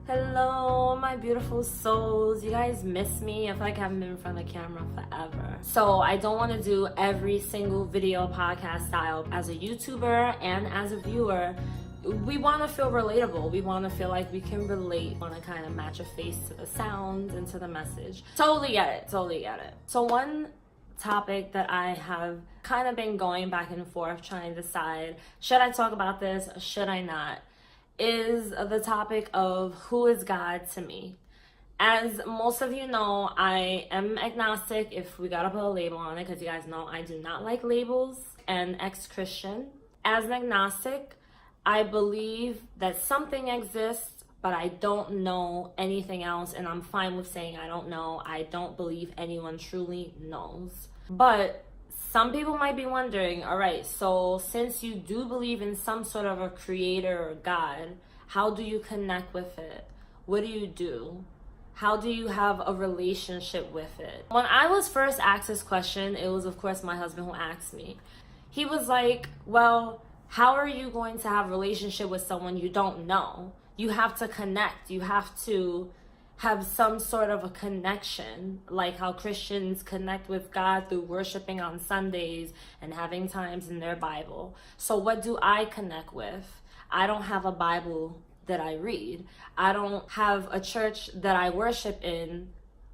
Hello, my beautiful souls. You guys miss me. I feel like I haven't been in front of the camera forever. So I don't want to do every single video podcast style. As a YouTuber and as a viewer, we want to feel relatable. We want to feel like we can relate. Want to kind of match a face to the sound and to the message. Totally get it. Totally get it. So one topic that I have kind of been going back and forth trying to decide, should I talk about this? Should I not? Is the topic of who is God to me. As most of you know, I am agnostic, if we gotta put a label on it, because you guys know I do not like labels, and ex-Christian. As an agnostic, I believe that something exists, but I don't know anything else, and I'm fine with saying I don't know. I don't believe anyone truly knows. But some people might be wondering, all right, so since you do believe in some sort of a creator or God, how do you connect with it? What do you do? How do you have a relationship with it? When I was first asked this question, it was of course my husband who asked me. He was like, well, how are you going to have a relationship with someone you don't know? You have to connect. You have to have some sort of a connection, like how Christians connect with God through worshiping on Sundays and having times in their Bible. So what do I connect with? I don't have a Bible that I read. I don't have a church that I worship in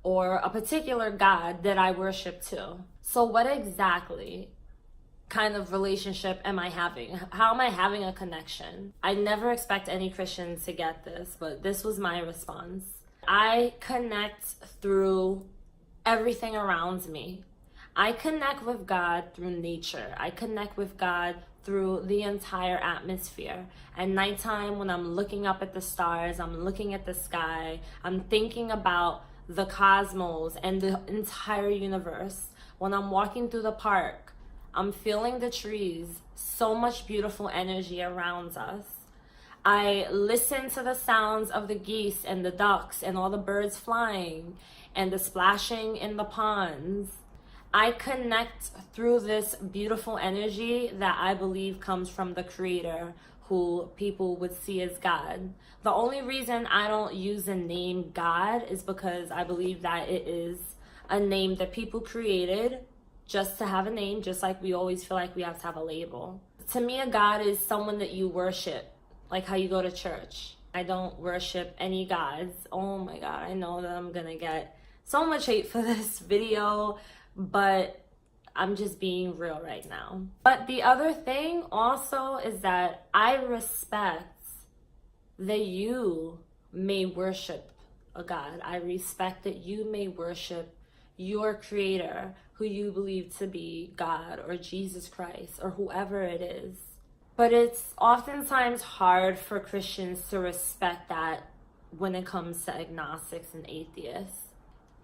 or a particular God that I worship to. So what exactly kind of relationship am I having? How am I having a connection? I never expect any Christians to get this, but this was my response. I connect through everything around me. I connect with God through nature. I connect with God through the entire atmosphere. At nighttime, when I'm looking up at the stars, I'm looking at the sky, I'm thinking about the cosmos and the entire universe. When I'm walking through the park, I'm feeling the trees, so much beautiful energy around us. I listen to the sounds of the geese and the ducks and all the birds flying and the splashing in the ponds. I connect through this beautiful energy that I believe comes from the Creator, who people would see as God. The only reason I don't use the name God is because I believe that it is a name that people created just to have a name, just like we always feel like we have to have a label. To me, a God is someone that you worship. Like how you go to church. I don't worship any gods. Oh my God, I know that I'm gonna get so much hate for this video, but I'm just being real right now. But the other thing also is that I respect that you may worship a God. I respect that you may worship your Creator, who you believe to be God or Jesus Christ or whoever it is. But it's oftentimes hard for Christians to respect that when it comes to agnostics and atheists.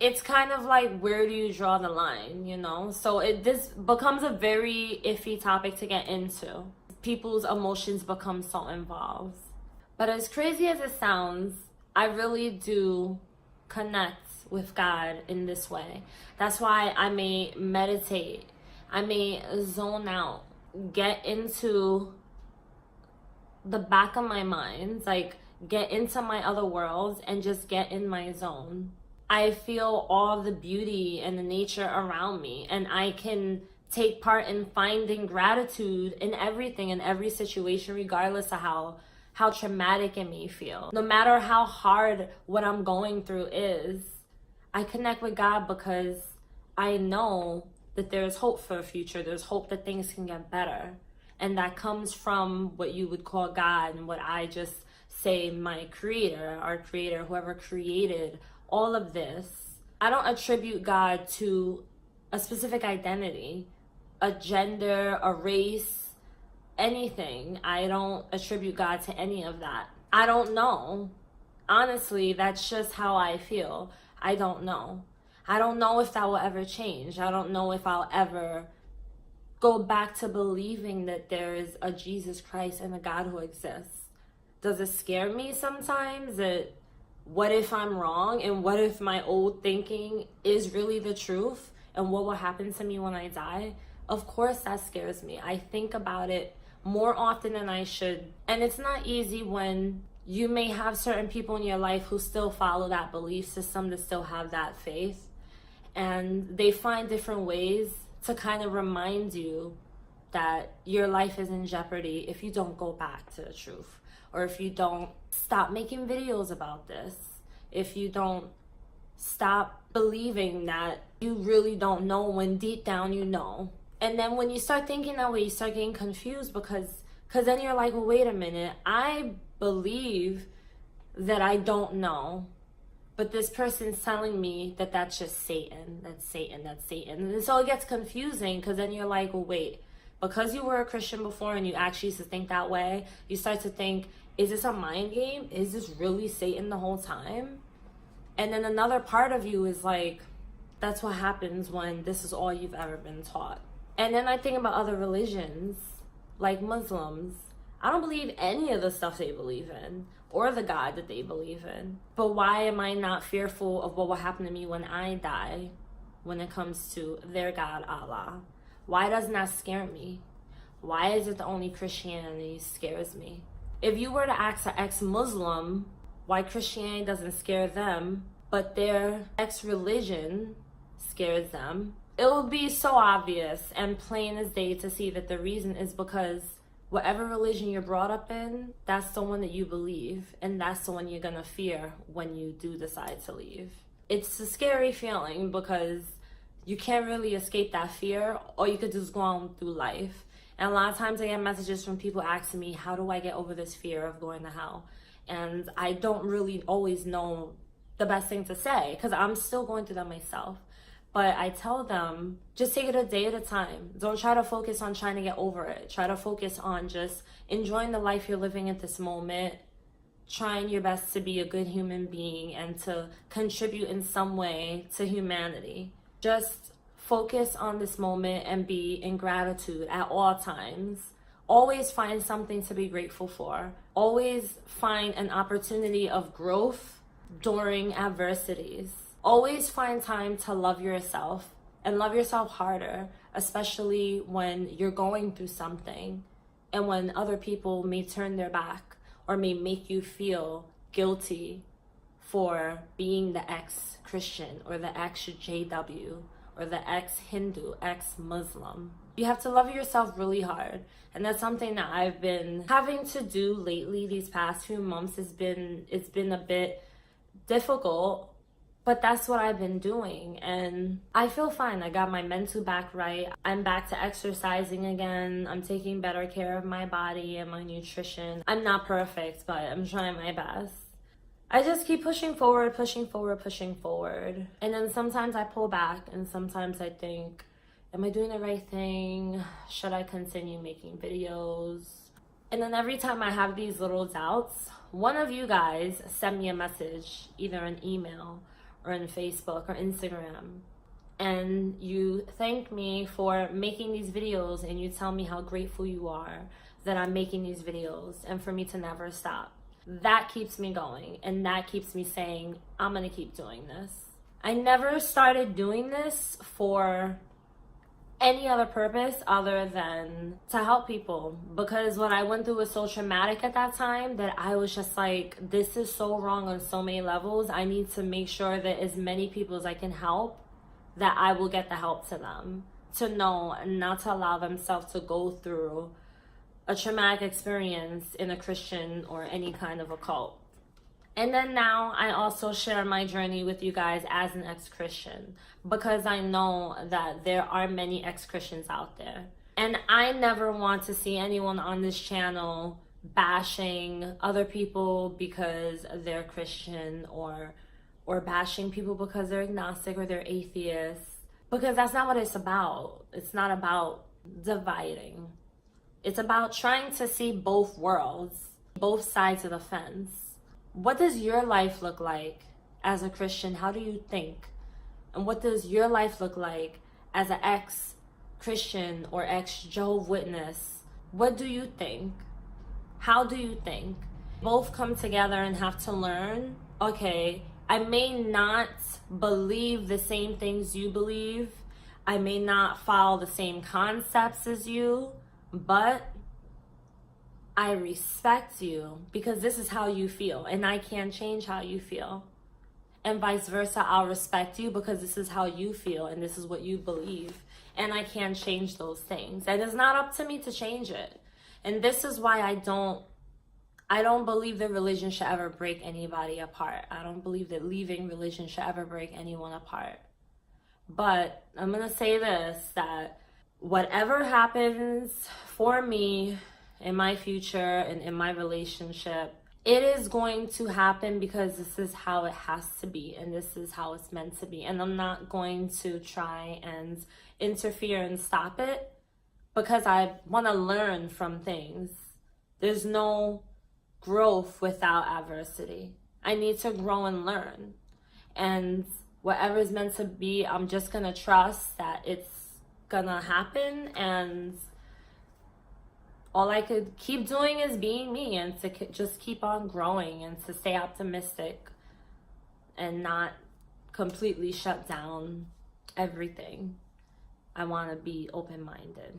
It's kind of like, where do you draw the line, you know? So this becomes a very iffy topic to get into. People's emotions become so involved. But as crazy as it sounds, I really do connect with God in this way. That's why I may meditate. I may zone out, get into the back of my mind, like get into my other worlds and just get in my zone. I feel all the beauty and the nature around me, and I can take part in finding gratitude in everything, in every situation, regardless of how traumatic it may feel. No matter how hard what I'm going through is, I connect with God because I know that there's hope for the future. There's hope that things can get better. And that comes from what you would call God, and what I just say my Creator, our Creator, whoever created all of this. I don't attribute God to a specific identity, a gender, a race, anything. I don't attribute God to any of that. I don't know. Honestly, that's just how I feel. I don't know. I don't know if that will ever change. I don't know if I'll ever go back to believing that there is a Jesus Christ and a God who exists. Does it scare me sometimes that what if I'm wrong, and what if my old thinking is really the truth, and what will happen to me when I die? Of course that scares me. I think about it more often than I should. And it's not easy when you may have certain people in your life who still follow that belief system, that still have that faith, and they find different ways to kind of remind you that your life is in jeopardy if you don't go back to the truth, or if you don't stop making videos about this, if you don't stop believing that you really don't know when deep down you know. And then when you start thinking that way, you start getting confused, because then you're like, well, wait a minute, I believe that I don't know, but this person's telling me that that's just Satan, that's Satan, that's Satan. And so it gets confusing, because then you're like, well, wait, because you were a Christian before and you actually used to think that way, you start to think, is this a mind game? Is this really Satan the whole time? And then another part of you is like, that's what happens when this is all you've ever been taught. And then I think about other religions, like Muslims. I don't believe any of the stuff they believe in, or the God that they believe in. But why am I not fearful of what will happen to me when I die, when it comes to their God, Allah? Why doesn't that scare me? Why is it the only Christianity scares me? If you were to ask an ex-Muslim why Christianity doesn't scare them, but their ex-religion scares them, it would be so obvious and plain as day to see that the reason is because whatever religion you're brought up in, that's the one that you believe, and that's the one you're gonna fear when you do decide to leave. It's a scary feeling, because you can't really escape that fear, or you could just go on through life. And a lot of times I get messages from people asking me, how do I get over this fear of going to hell? And I don't really always know the best thing to say, because I'm still going through that myself. But I tell them, just take it a day at a time. Don't try to focus on trying to get over it. Try to focus on just enjoying the life you're living at this moment, trying your best to be a good human being and to contribute in some way to humanity. Just focus on this moment and be in gratitude at all times. Always find something to be grateful for. Always find an opportunity of growth during adversities. Always find time to love yourself, and love yourself harder, especially when you're going through something and when other people may turn their back or may make you feel guilty for being the ex-Christian or the ex-JW or the ex-Hindu, ex-Muslim. You have to love yourself really hard. And that's something that I've been having to do lately. These past few months, it's been a bit difficult, but that's what I've been doing. And I feel fine. I got my mental back right. I'm back to exercising again. I'm taking better care of my body and my nutrition. I'm not perfect, but I'm trying my best. I just keep pushing forward, pushing forward, pushing forward. And then sometimes I pull back, and sometimes I think, am I doing the right thing? Should I continue making videos? And then every time I have these little doubts, one of you guys send me a message, either an email or on Facebook or Instagram, and you thank me for making these videos, and you tell me how grateful you are that I'm making these videos and for me to never stop. That keeps me going, and that keeps me saying, I'm gonna keep doing this. I never started doing this for any other purpose other than to help people, because what I went through was so traumatic at that time that I was just like, this is so wrong on so many levels. I need to make sure that as many people as I can help, that I will get the help to them, to know and not to allow themselves to go through a traumatic experience in a Christian or any kind of a cult. And then now I also share my journey with you guys as an ex-Christian, because I know that there are many ex-Christians out there. And I never want to see anyone on this channel bashing other people because they're Christian, or bashing people because they're agnostic or they're atheists, because that's not what it's about. It's not about dividing. It's about trying to see both worlds, both sides of the fence. What does your life look like as a Christian? How do you think? And what does your life look like as an ex-Christian or ex-Jehovah's Witness? What do you think? How do you think? Both come together and have to learn, okay, I may not believe the same things you believe. I may not follow the same concepts as you, but I respect you because this is how you feel, and I can't change how you feel. And vice versa, I'll respect you because this is how you feel and this is what you believe. And I can't change those things. And it's not up to me to change it. And this is why I don't believe that religion should ever break anybody apart. I don't believe that leaving religion should ever break anyone apart. But I'm going to say this, that whatever happens for me in my future and in my relationship, it is going to happen because this is how it has to be and this is how it's meant to be. And I'm not going to try and interfere and stop it because I want to learn from things. There's no growth without adversity. I need to grow and learn. And whatever is meant to be, I'm just going to trust that it's going to happen, and all I could keep doing is being me and to just keep on growing and to stay optimistic and not completely shut down everything. I want to be open-minded.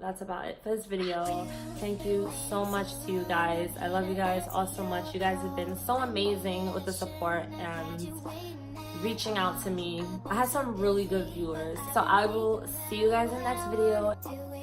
That's about it for this video. Thank you so much to you guys. I love you guys all so much. You guys have been so amazing with the support and reaching out to me. I had some really good viewers. So I will see you guys in the next video.